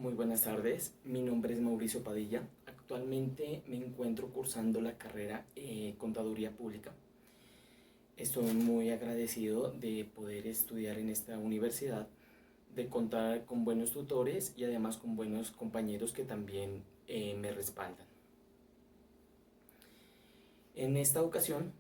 Muy buenas tardes, mi nombre es Mauricio Padilla. Actualmente me encuentro cursando la carrera Contaduría Pública. Estoy muy agradecido de poder estudiar en esta universidad, de contar con buenos tutores y además con buenos compañeros que también me respaldan. En esta ocasión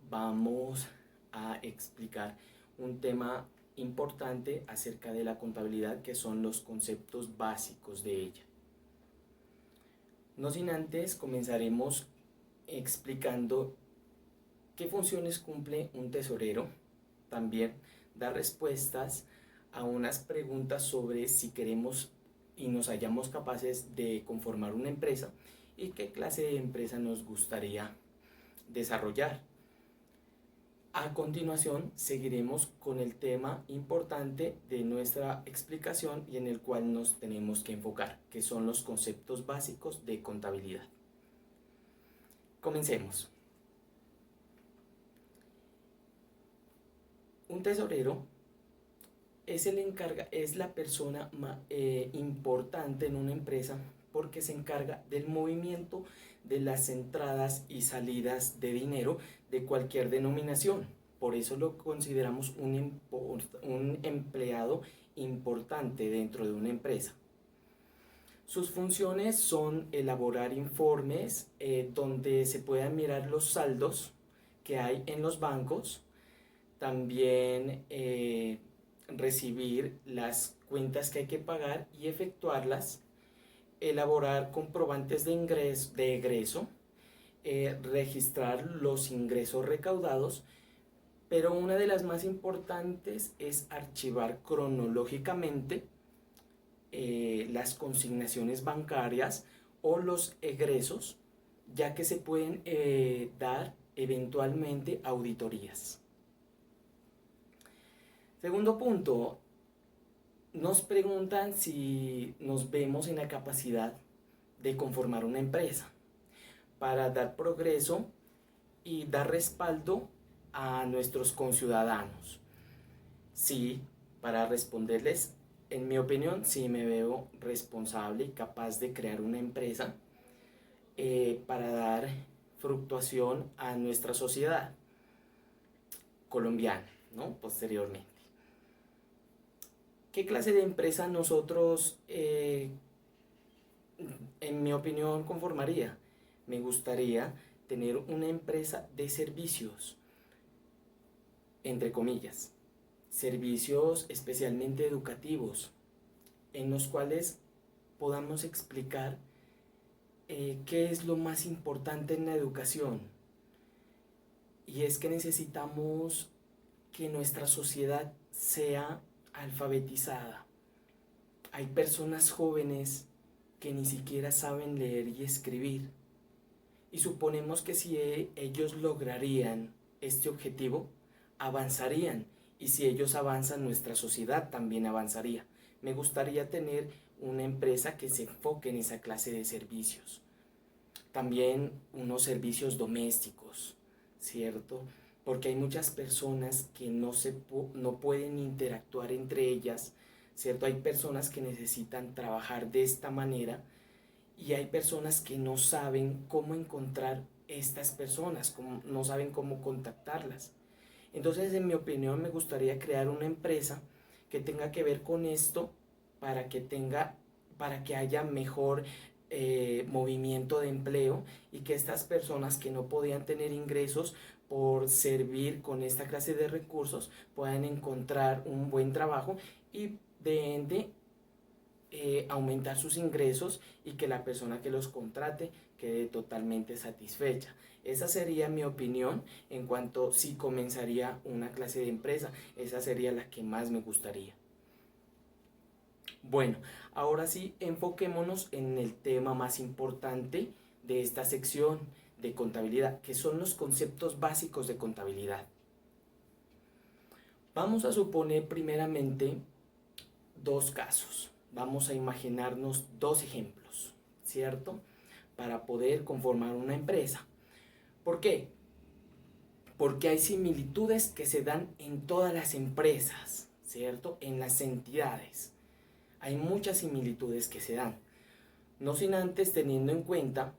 vamos a explicar un tema importante acerca de la contabilidad, que son los conceptos básicos de ella. No sin antes comenzaremos explicando qué funciones cumple un tesorero, también dar respuestas a unas preguntas sobre si queremos y nos hallamos capaces de conformar una empresa y qué clase de empresa nos gustaría desarrollar. A continuación seguiremos con el tema importante de nuestra explicación y en el cual nos tenemos que enfocar, que son los conceptos básicos de contabilidad. Comencemos. Un tesorero es la persona importante en una empresa porque se encarga del movimiento de las entradas y salidas de dinero de cualquier denominación. Por eso lo consideramos un empleado importante dentro de una empresa. Sus funciones son elaborar informes donde se puedan mirar los saldos que hay en los bancos, también recibir las cuentas que hay que pagar y efectuarlas, elaborar comprobantes de egreso, registrar los ingresos recaudados, pero una de las más importantes es archivar cronológicamente las consignaciones bancarias o los egresos, ya que se pueden dar eventualmente auditorías. Segundo punto, nos preguntan si nos vemos en la capacidad de conformar una empresa para dar progreso y dar respaldo a nuestros conciudadanos. Sí, para responderles, en mi opinión, sí me veo responsable y capaz de crear una empresa para dar fructuación a nuestra sociedad colombiana, ¿no? Posteriormente. ¿Qué clase de empresa nosotros, en mi opinión, conformaría? Me gustaría tener una empresa de servicios, entre comillas, servicios especialmente educativos, en los cuales podamos explicar qué es lo más importante en la educación. Y es que necesitamos que nuestra sociedad sea alfabetizada. Hay personas jóvenes que ni siquiera saben leer y escribir. Y suponemos que si ellos lograrían este objetivo, avanzarían. Y si ellos avanzan, nuestra sociedad también avanzaría. Me gustaría tener una empresa que se enfoque en esa clase de servicios. También unos servicios domésticos, ¿cierto? Porque hay muchas personas que no pueden interactuar entre ellas, ¿cierto? Hay personas que necesitan trabajar de esta manera y hay personas que no saben cómo encontrar estas personas, no saben cómo contactarlas. Entonces, en mi opinión, me gustaría crear una empresa que tenga que ver con esto para que haya mejor movimiento de empleo y que estas personas que no podían tener ingresos por servir con esta clase de recursos puedan encontrar un buen trabajo y de ende aumentar sus ingresos y que la persona que los contrate quede totalmente satisfecha. Esa sería mi opinión en cuanto si comenzaría una clase de empresa. Esa sería la que más me gustaría. Bueno, ahora sí, enfoquémonos en el tema más importante de esta sección de contabilidad, que son los conceptos básicos de contabilidad. Vamos a suponer primeramente dos casos. Vamos a imaginarnos dos ejemplos, ¿cierto? Para poder conformar una empresa. ¿Por qué? Porque hay similitudes que se dan en todas las empresas, ¿cierto? En las entidades. hay muchas similitudes que se dan. No sin antes teniendo en cuenta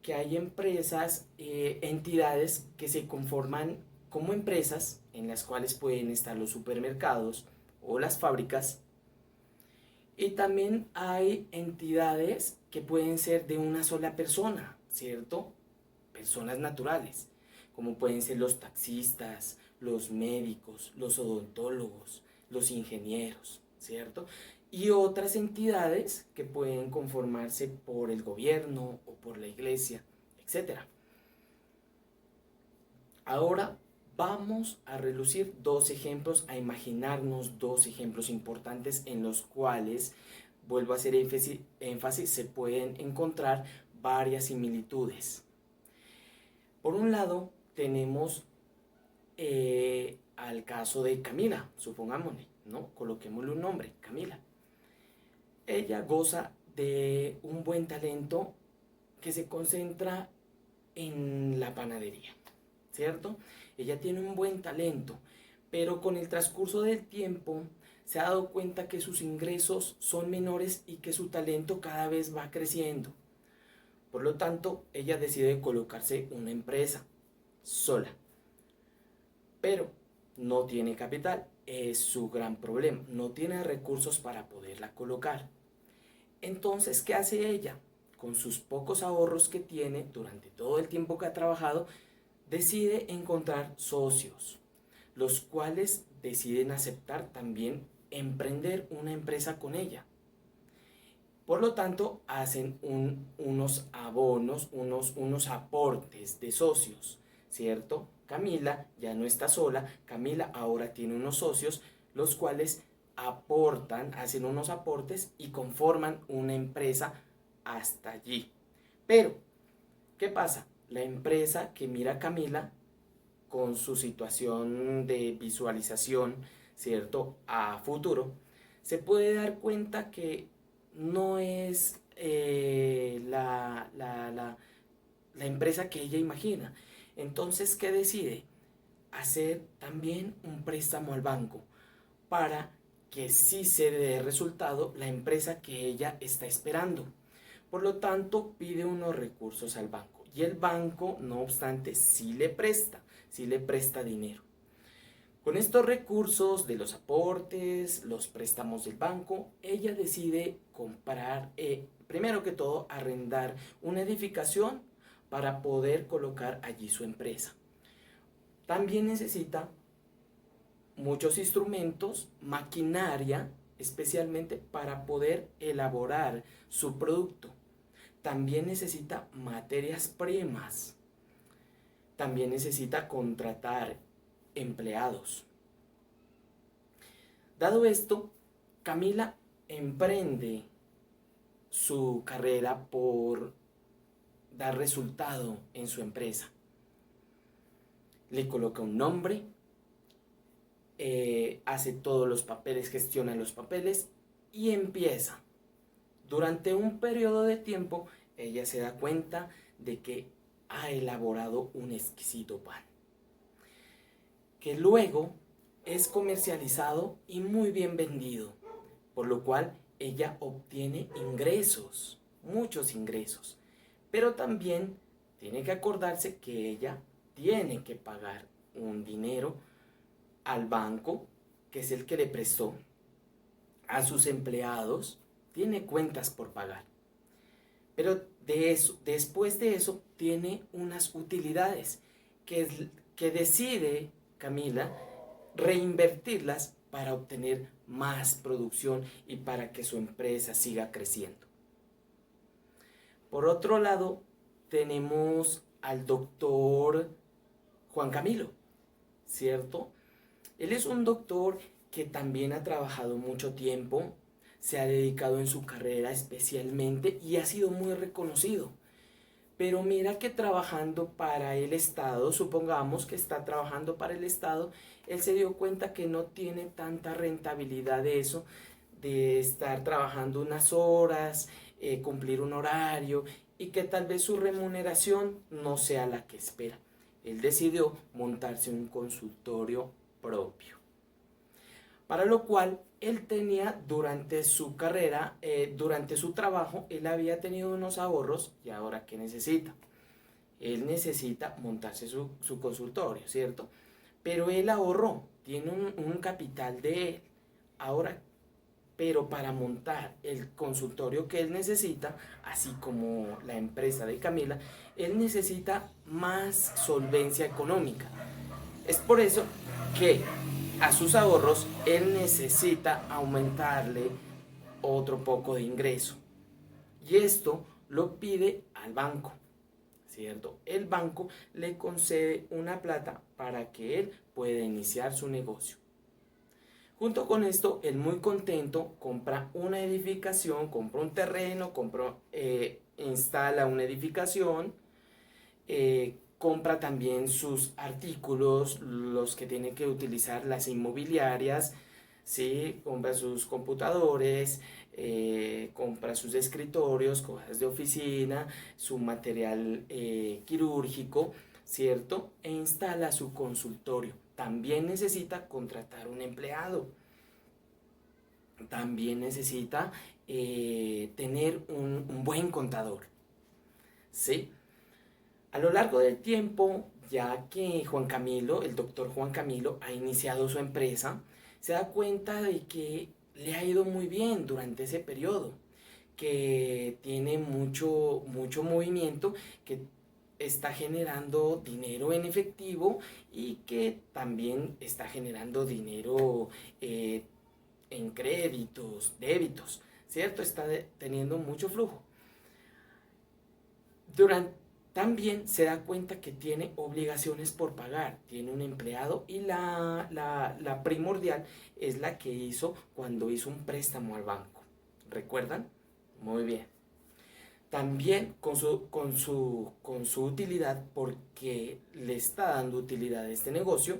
que hay empresas, entidades que se conforman como empresas en las cuales pueden estar los supermercados o las fábricas. Y también hay entidades que pueden ser de una sola persona, ¿cierto? Personas naturales, como pueden ser los taxistas, los médicos, los odontólogos, los ingenieros, ¿cierto? Y otras entidades que pueden conformarse por el gobierno o por la iglesia, etcétera. Ahora vamos a relucir dos ejemplos, a imaginarnos dos ejemplos importantes en los cuales, vuelvo a hacer énfasis, se pueden encontrar varias similitudes. Por un lado, tenemos al caso de Camila, supongámosle, ¿no? Coloquémosle un nombre, Camila. Ella goza de un buen talento que se concentra en la panadería, ¿cierto? Ella tiene un buen talento, pero con el transcurso del tiempo se ha dado cuenta que sus ingresos son menores y que su talento cada vez va creciendo. Por lo tanto, ella decide colocarse una empresa sola, pero no tiene capital, es su gran problema, no tiene recursos para poderla colocar. Entonces, ¿qué hace ella? Con sus pocos ahorros que tiene durante todo el tiempo que ha trabajado, decide encontrar socios, los cuales deciden aceptar también emprender una empresa con ella. Por lo tanto, hacen unos abonos, unos aportes de socios, ¿cierto? Camila ya no está sola, Camila ahora tiene unos socios, los cuales aportan, hacen unos aportes y conforman una empresa hasta allí. Pero, ¿qué pasa? La empresa que mira a Camila con su situación de visualización, ¿cierto? A futuro, se puede dar cuenta que no es la empresa que ella imagina. Entonces, ¿qué decide? Hacer también un préstamo al banco para que sí se dé resultado la empresa que ella está esperando. Por lo tanto, pide unos recursos al banco y el banco, no obstante, sí le presta dinero. Con estos recursos de los aportes, los préstamos del banco, ella decide comprar, primero que todo, arrendar una edificación para poder colocar allí su empresa. También necesita muchos instrumentos, maquinaria, especialmente para poder elaborar su producto. También necesita materias primas. También necesita contratar empleados. Dado esto, Camila emprende su carrera por dar resultado en su empresa. Le coloca un nombre, hace todos los papeles, gestiona los papeles y empieza. Durante un periodo de tiempo, ella se da cuenta de que ha elaborado un exquisito pan, que luego es comercializado y muy bien vendido, por lo cual ella obtiene ingresos, muchos ingresos, pero también tiene que acordarse que ella tiene que pagar un dinero al banco, que es el que le prestó, a sus empleados, tiene cuentas por pagar. Pero después de eso, tiene unas utilidades que decide Camila reinvertirlas para obtener más producción y para que su empresa siga creciendo. Por otro lado, tenemos al doctor Juan Camilo, ¿cierto? Él es un doctor que también ha trabajado mucho tiempo, se ha dedicado en su carrera especialmente y ha sido muy reconocido. Pero mira que trabajando para el Estado, supongamos que está trabajando para el Estado, él se dio cuenta que no tiene tanta rentabilidad de eso, de estar trabajando unas horas, cumplir un horario y que tal vez su remuneración no sea la que espera. Él decidió montarse un consultorio propio. para lo cual él tenía durante su carrera, durante su trabajo, él había tenido unos ahorros y ahora ¿qué necesita? Él necesita montarse su consultorio, ¿cierto? Pero él ahorró, tiene un capital de él. Ahora, pero para montar el consultorio que él necesita, así como la empresa de Camila, él necesita más solvencia económica. Es por eso que a sus ahorros él necesita aumentarle otro poco de ingreso. Y esto lo pide al banco, ¿cierto? El banco le concede una plata para que él pueda iniciar su negocio. Junto con esto, él muy contento compra una edificación, compra un terreno, instala una edificación, compra también sus artículos, los que tiene que utilizar las inmobiliarias, ¿sí? Compra sus computadores, compra sus escritorios, cosas de oficina, su material quirúrgico, ¿cierto? E instala su consultorio. También necesita contratar un empleado. También necesita tener un buen contador, ¿sí? A lo largo del tiempo, ya que Juan Camilo, el doctor Juan Camilo, ha iniciado su empresa, se da cuenta de que le ha ido muy bien durante ese periodo, que tiene mucho movimiento, que está generando dinero en efectivo y que también está generando dinero en créditos, débitos, ¿cierto? Está teniendo mucho flujo. También se da cuenta que tiene obligaciones por pagar, tiene un empleado y la primordial es la que hizo cuando hizo un préstamo al banco. ¿Recuerdan? Muy bien. También con su utilidad, porque le está dando utilidad a este negocio,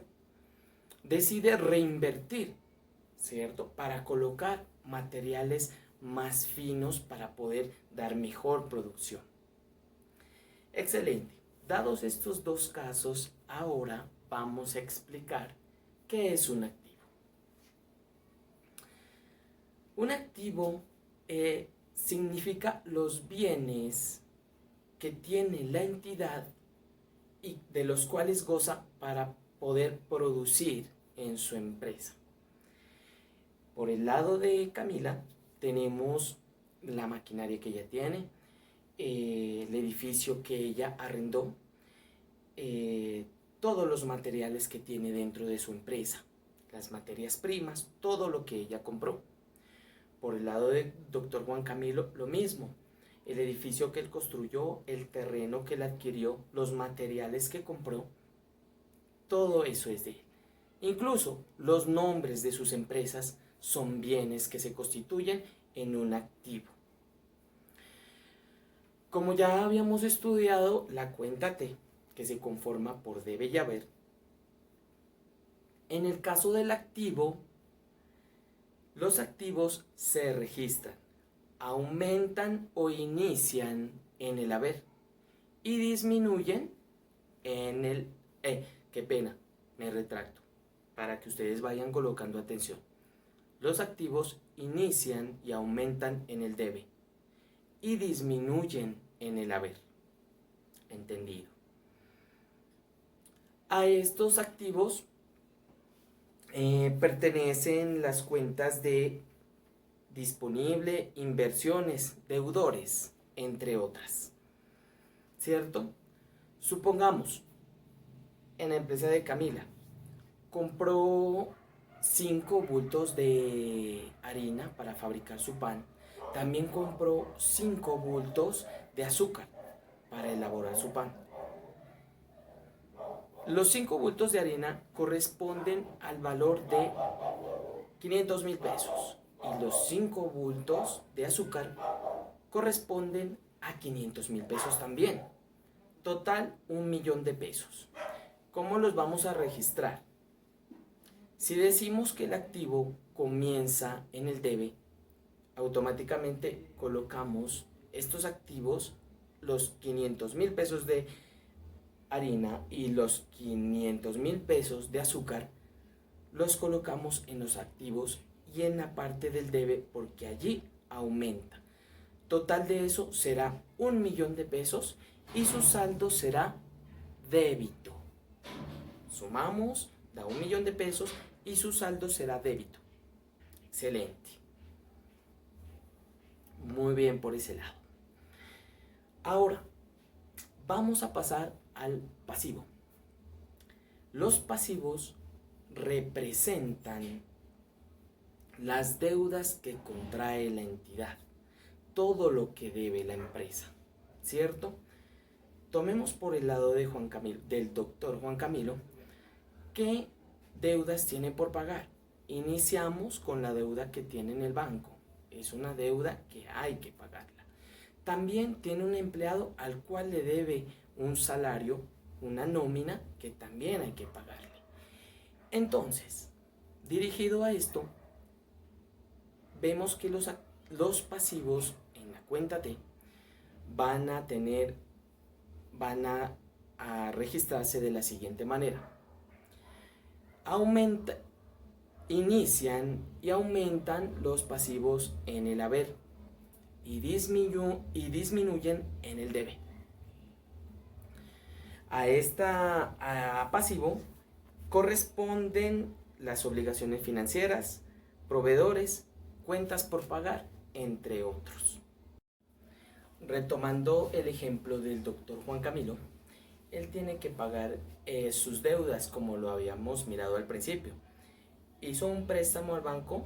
decide reinvertir, ¿cierto? Para colocar materiales más finos para poder dar mejor producción. Excelente. Dados estos dos casos, ahora vamos a explicar qué es un activo. Un activo significa los bienes que tiene la entidad y de los cuales goza para poder producir en su empresa. Por el lado de Camila tenemos la maquinaria que ella tiene, el edificio que ella arrendó, todos los materiales que tiene dentro de su empresa, las materias primas, todo lo que ella compró. Por el lado del doctor Juan Camilo, lo mismo, el edificio que él construyó, el terreno que él adquirió, los materiales que compró, todo eso es de él. Incluso los nombres de sus empresas son bienes que se constituyen en un activo. Como ya habíamos estudiado la cuenta T, que se conforma por debe y haber, en el caso del activo, los activos se registran, aumentan o inician en el haber y disminuyen en el... qué pena, me retracto, para que ustedes vayan colocando atención. Los activos inician y aumentan en el debe y disminuyen en el haber. ¿Entendido? A estos activos pertenecen las cuentas de disponible, inversiones, deudores, entre otras. ¿Cierto? Supongamos, en la empresa de Camila, compró 5 bultos de harina para fabricar su pan. También compró 5 bultos de azúcar para elaborar su pan. Los 5 bultos de harina corresponden al valor de 500,000 pesos y los 5 bultos de azúcar corresponden a 500,000 pesos también. Total, 1,000,000 de pesos. ¿Cómo los vamos a registrar? Si decimos que el activo comienza en el debe, automáticamente colocamos estos activos, los 500,000 pesos de harina y los 500,000 pesos de azúcar, los colocamos en los activos y en la parte del debe porque allí aumenta. Total de eso será 1.000.000 de pesos y su saldo será débito. Sumamos, da 1.000.000 de pesos y su saldo será débito. Excelente. Muy bien por ese lado. Ahora, vamos a pasar al pasivo. Los pasivos representan las deudas que contrae la entidad, todo lo que debe la empresa, ¿cierto? Tomemos por el lado de del doctor Juan Camilo, ¿qué deudas tiene por pagar? Iniciamos con la deuda que tiene en el banco. Es una deuda que hay que pagarla. También tiene un empleado al cual le debe un salario, una nómina que también hay que pagarle. Entonces, dirigido a esto, vemos que los pasivos en la cuenta T van a registrarse de la siguiente manera. Inician y aumentan los pasivos en el haber y disminuyen en el debe. A pasivo corresponden las obligaciones financieras, proveedores, cuentas por pagar, entre otros. Retomando el ejemplo del doctor Juan Camilo, él tiene que pagar sus deudas como lo habíamos mirado al principio. Hizo un préstamo al banco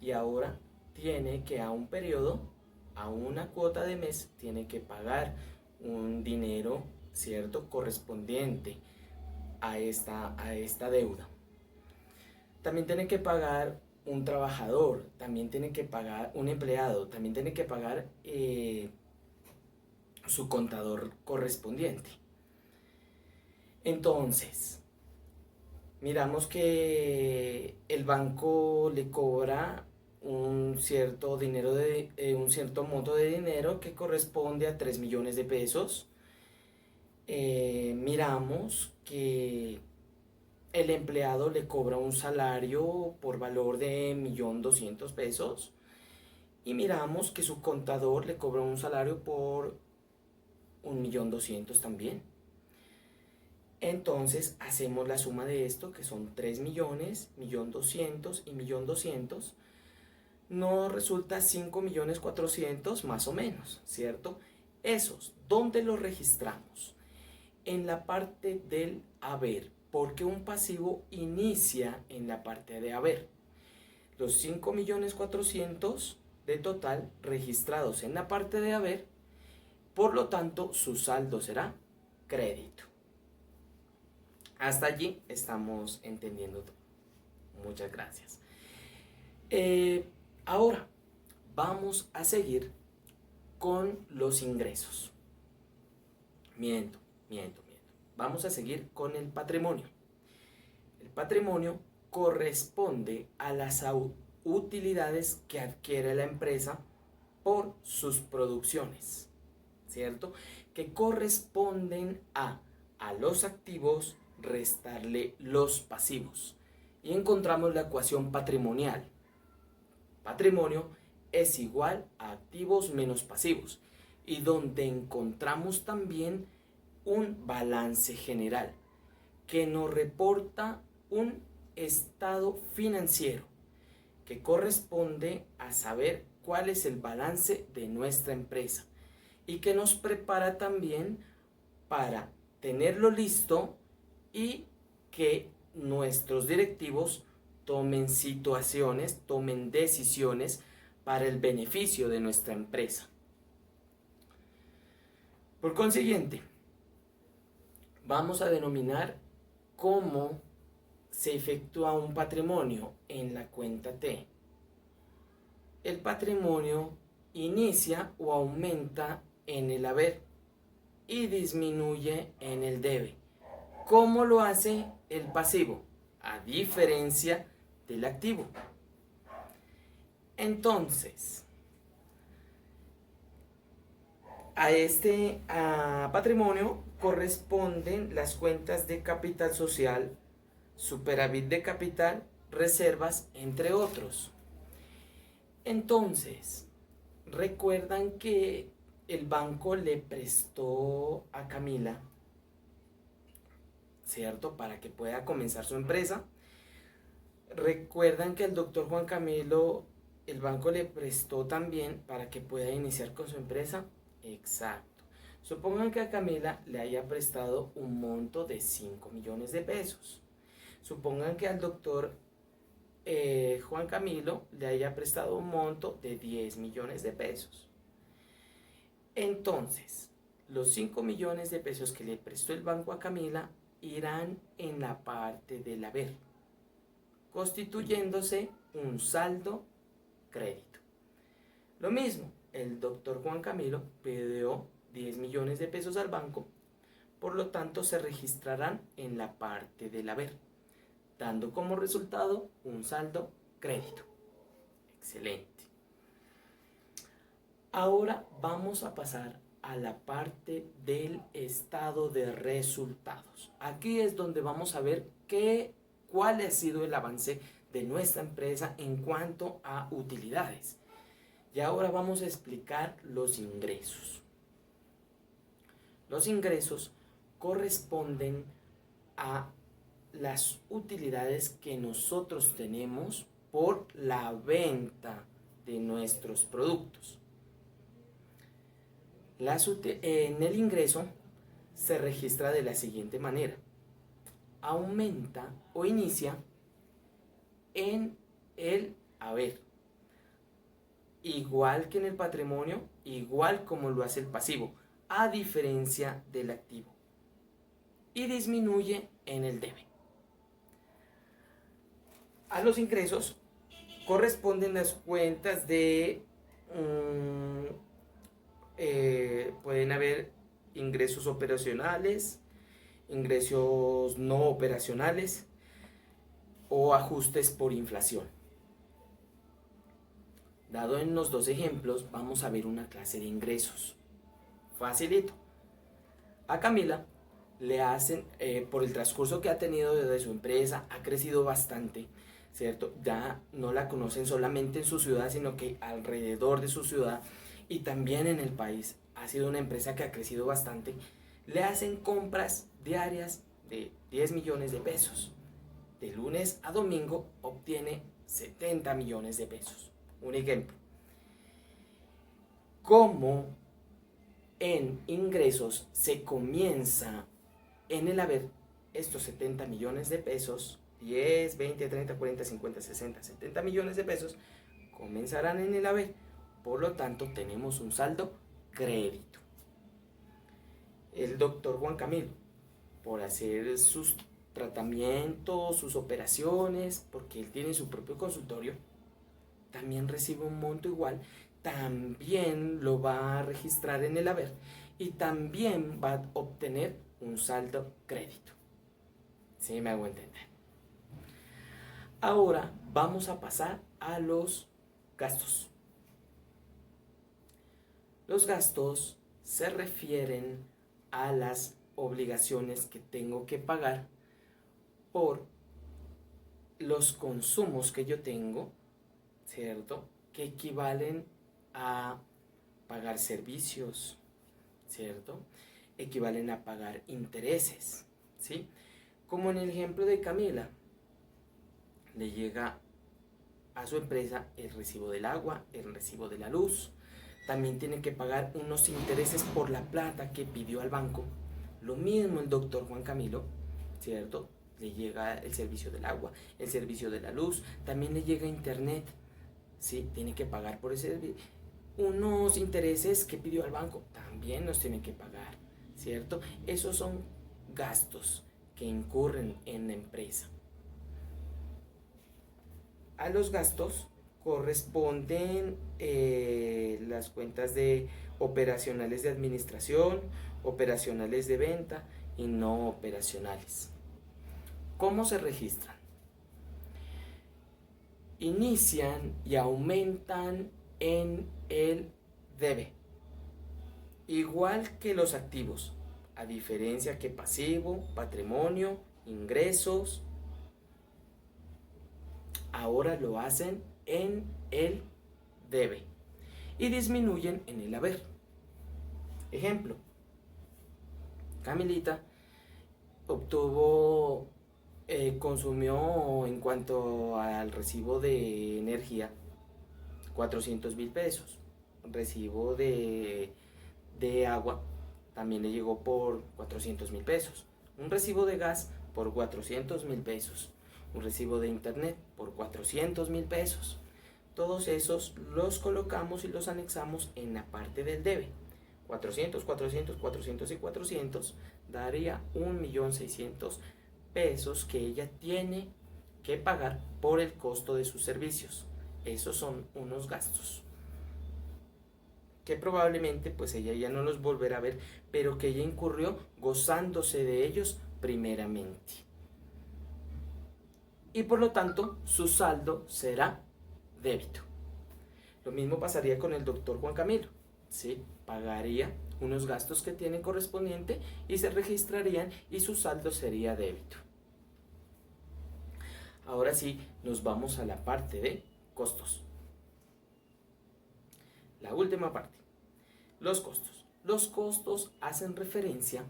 y ahora tiene que a un periodo, a una cuota de mes, tiene que pagar un dinero, ¿cierto?, correspondiente a esta deuda. También tiene que pagar un trabajador, también tiene que pagar un empleado, también tiene que pagar su contador correspondiente. Entonces, miramos que el banco le cobra un cierto monto de dinero que corresponde a 3 millones de pesos. Miramos que el empleado le cobra un salario por valor de 1.200.000 pesos y miramos que su contador le cobra un salario por 1.200.000 también. Entonces hacemos la suma de esto, que son 3 millones, 1.200.000 y 1.200.000. Nos resulta 5.400.000 más o menos, ¿cierto? Esos, ¿dónde los registramos? En la parte del haber, porque un pasivo inicia en la parte de haber. Los 5.400.000 de total registrados en la parte de haber, por lo tanto su saldo será crédito. Hasta allí estamos entendiendo todo. Muchas gracias. Ahora vamos a seguir con los ingresos. Miento. Vamos a seguir con el patrimonio. El patrimonio corresponde a las utilidades que adquiere la empresa por sus producciones, ¿cierto? Que corresponden a los activos restarle los pasivos. Y encontramos la ecuación patrimonial. Patrimonio es igual a activos menos pasivos. Y donde encontramos también un balance general que nos reporta un estado financiero que corresponde a saber cuál es el balance de nuestra empresa y que nos prepara también para tenerlo listo y que nuestros directivos tomen decisiones para el beneficio de nuestra empresa. Por consiguiente, vamos a denominar cómo se efectúa un patrimonio en la cuenta T. El patrimonio inicia o aumenta en el haber y disminuye en el debe. ¿Cómo lo hace el pasivo? A diferencia del activo. Entonces, a patrimonio corresponden las cuentas de capital social, superávit de capital, reservas, entre otros. Entonces, recuerdan que el banco le prestó a Camila, ¿cierto? Para que pueda comenzar su empresa. Recuerdan que el doctor Juan Camilo, el banco le prestó también para que pueda iniciar con su empresa. Exacto. Supongan que a Camila le haya prestado un monto de 5 millones de pesos. Supongan que al doctor Juan Camilo le haya prestado un monto de 10 millones de pesos. Entonces, los 5 millones de pesos que le prestó el banco a Camila irán en la parte del haber, constituyéndose un saldo crédito. Lo mismo, el doctor Juan Camilo pidió 10 millones de pesos al banco, por lo tanto se registrarán en la parte del haber, dando como resultado un saldo crédito. Excelente. Ahora vamos a pasar a la parte del estado de resultados. Aquí es donde vamos a ver cuál ha sido el avance de nuestra empresa en cuanto a utilidades. Y ahora vamos a explicar los ingresos. Los ingresos corresponden a las utilidades que nosotros tenemos por la venta de nuestros productos. En el ingreso se registra de la siguiente manera: aumenta o inicia en el haber, igual que en el patrimonio, igual como lo hace el pasivo, a diferencia del activo, y disminuye en el debe. A los ingresos corresponden las cuentas de pueden haber ingresos operacionales, ingresos no operacionales o ajustes por inflación. Dado en los dos ejemplos, vamos a ver una clase de ingresos. Facilito. A Camila le hacen, por el transcurso que ha tenido desde su empresa, ha crecido bastante, ¿cierto? Ya no la conocen solamente en su ciudad, sino que alrededor de su ciudad y también en el país. Ha sido una empresa que ha crecido bastante. Le hacen compras diarias de 10 millones de pesos. De lunes a domingo obtiene 70 millones de pesos. Un ejemplo. Como en ingresos se comienza en el haber, estos 70 millones de pesos, 10, 20, 30, 40, 50, 60, 70 millones de pesos, comenzarán en el haber. Por lo tanto, tenemos un saldo crédito. El doctor Juan Camilo, por hacer sus tratamientos, sus operaciones, porque él tiene su propio consultorio, también recibe un monto igual, también lo va a registrar en el haber y también va a obtener un saldo crédito. ¿Sí me hago entender? Ahora vamos a pasar a los gastos. Los gastos se refieren a las obligaciones que tengo que pagar por los consumos que yo tengo, ¿cierto? Que equivalen a pagar servicios, ¿cierto? Equivalen a pagar intereses, ¿sí? Como en el ejemplo de Camila, le llega a su empresa el recibo del agua, el recibo de la luz, también tiene que pagar unos intereses por la plata que pidió al banco. Lo mismo el doctor Juan Camilo, ¿cierto? Le llega el servicio del agua, el servicio de la luz, también le llega internet, ¿sí? Tiene que pagar por ese servicio. Unos intereses que pidió al banco, también los tiene que pagar, ¿cierto? Esos son gastos que incurren en la empresa. A los gastos corresponden las cuentas de operacionales de administración, operacionales de venta y no operacionales. ¿Cómo se registran? Inician y aumentan en el debe, igual que los activos, a diferencia que pasivo, patrimonio, ingresos, ahora lo hacen en el debe y disminuyen en el haber. Ejemplo, Camilita consumió en cuanto al recibo de energía 400.000 pesos. Recibo de agua también le llegó por 400.000 pesos. Un recibo de gas por 400.000 pesos. Un recibo de internet por 400.000 pesos. Todos esos los colocamos y los anexamos en la parte del debe. 400, 400, 400 y 400 daría 1.600.000 pesos que ella tiene que pagar por el costo de sus servicios. Esos son unos gastos que probablemente pues ella ya no los volverá a ver, pero que ella incurrió gozándose de ellos primeramente. Y por lo tanto su saldo será débito. Lo mismo pasaría con el doctor Juan Camilo, ¿sí? Pagaría unos gastos que tiene correspondiente y se registrarían y su saldo sería débito. Ahora sí, nos vamos a la parte de costos. La última parte, los costos. Los costos hacen referencia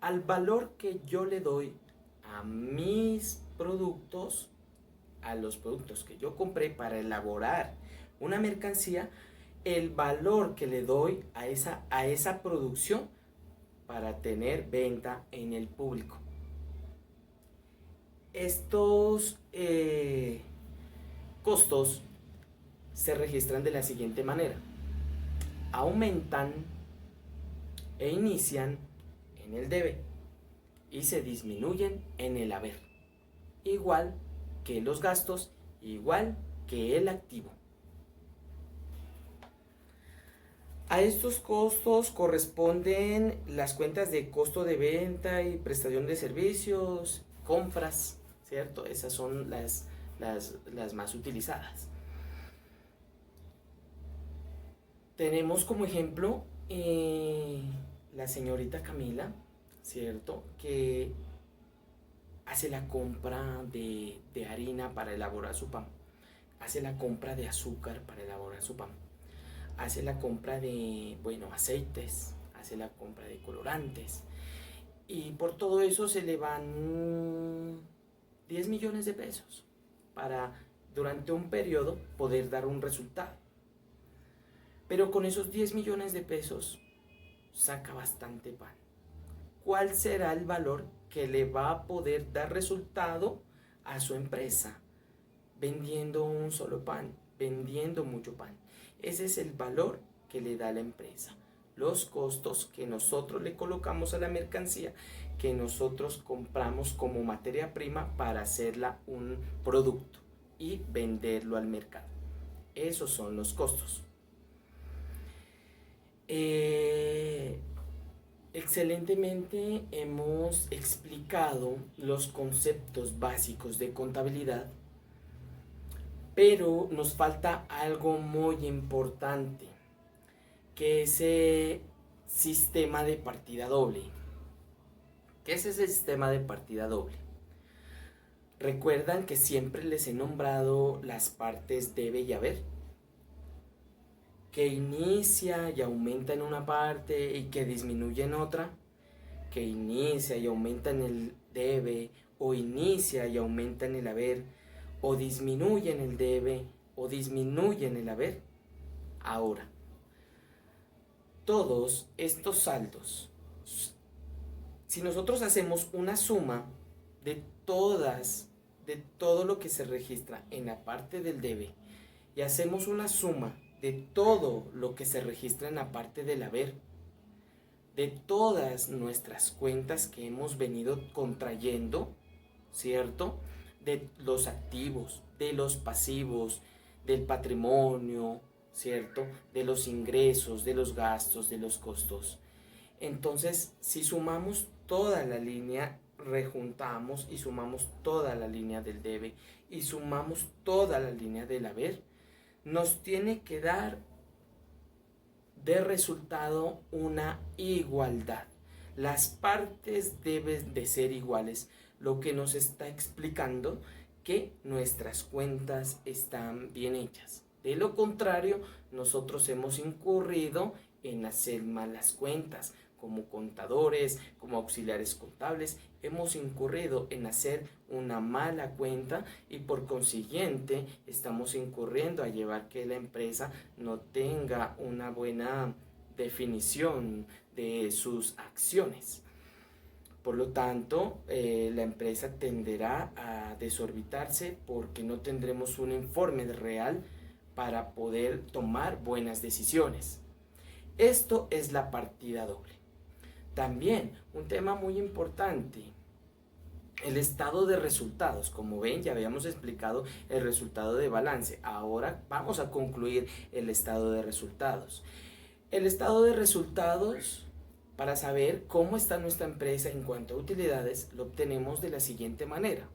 al valor que yo le doy a mis productos, a los productos que yo compré para elaborar una mercancía, el valor que le doy a esa producción para tener venta en el público. Estos costos se registran de la siguiente manera. Aumentan e inician en el debe y se disminuyen en el haber. Igual que los gastos, igual que el activo. A estos costos corresponden las cuentas de costo de venta y prestación de servicios, compras, ¿cierto? Esas son las más utilizadas. Tenemos como ejemplo la señorita Camila, ¿cierto? Que hace la compra de harina para elaborar su pan, hace la compra de azúcar para elaborar su pan, hace la compra de, aceites, hace la compra de colorantes, y por todo eso se le van 10 millones de pesos para durante un periodo poder dar un resultado. Pero con esos 10 millones de pesos saca bastante pan. ¿Cuál será el valor que le va a poder dar resultado a su empresa vendiendo un solo pan, vendiendo mucho pan? Ese es el valor que le da la empresa. Los costos que nosotros le colocamos a la mercancía, que nosotros compramos como materia prima para hacerla un producto y venderlo al mercado. Esos son los costos. Excelentemente hemos explicado los conceptos básicos de contabilidad, pero nos falta algo muy importante, que es el sistema de partida doble. ¿Qué es ese sistema de partida doble? ¿Recuerdan que siempre les he nombrado las partes debe y haber? Que inicia y aumenta en una parte y que disminuye en otra, que inicia y aumenta en el debe, o inicia y aumenta en el haber, o disminuye en el debe, o disminuye en el haber. Ahora, todos estos saldos, si nosotros hacemos una suma de todo lo que se registra en la parte del debe, y hacemos una suma de todo lo que se registra en la parte del haber, de todas nuestras cuentas que hemos venido contrayendo, ¿cierto? De los activos, de los pasivos, del patrimonio, ¿cierto? De los ingresos, de los gastos, de los costos. Entonces, si sumamos toda la línea, rejuntamos y sumamos toda la línea del debe y sumamos toda la línea del haber, nos tiene que dar de resultado una igualdad. Las partes deben de ser iguales, lo que nos está explicando que nuestras cuentas están bien hechas. De lo contrario, nosotros hemos incurrido en hacer malas cuentas. Como contadores, como auxiliares contables, hemos incurrido en hacer una mala cuenta y por consiguiente estamos incurriendo a llevar que la empresa no tenga una buena definición de sus acciones. Por lo tanto, la empresa tenderá a desorbitarse porque no tendremos un informe real para poder tomar buenas decisiones. Esto es la partida doble. También un tema muy importante, el estado de resultados. Como ven, ya habíamos explicado el resultado de balance. Ahora vamos a concluir el estado de resultados. El estado de resultados, para saber cómo está nuestra empresa en cuanto a utilidades, lo obtenemos de la siguiente manera.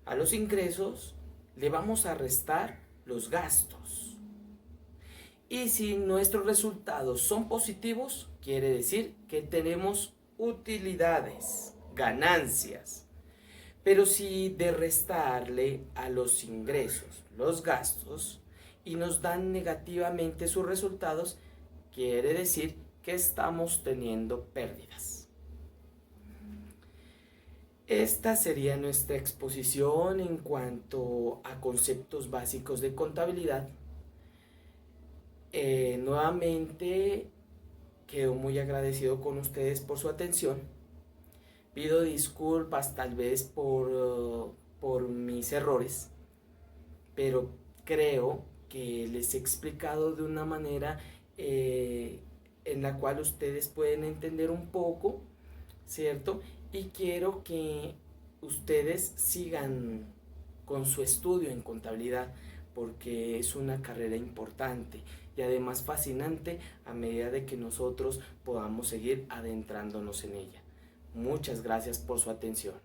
A los ingresos le vamos a restar los gastos. Y si nuestros resultados son positivos, quiere decir que tenemos utilidades, ganancias. Pero si de restarle a los ingresos los gastos y nos dan negativamente sus resultados, quiere decir que estamos teniendo pérdidas. Esta sería nuestra exposición en cuanto a conceptos básicos de contabilidad. Nuevamente quedo muy agradecido con ustedes por su atención. Pido disculpas tal vez por mis errores, pero creo que les he explicado de una manera en la cual ustedes pueden entender un poco, ¿cierto? Y quiero que ustedes sigan con su estudio en contabilidad porque es una carrera importante y además fascinante a medida de que nosotros podamos seguir adentrándonos en ella. Muchas gracias por su atención.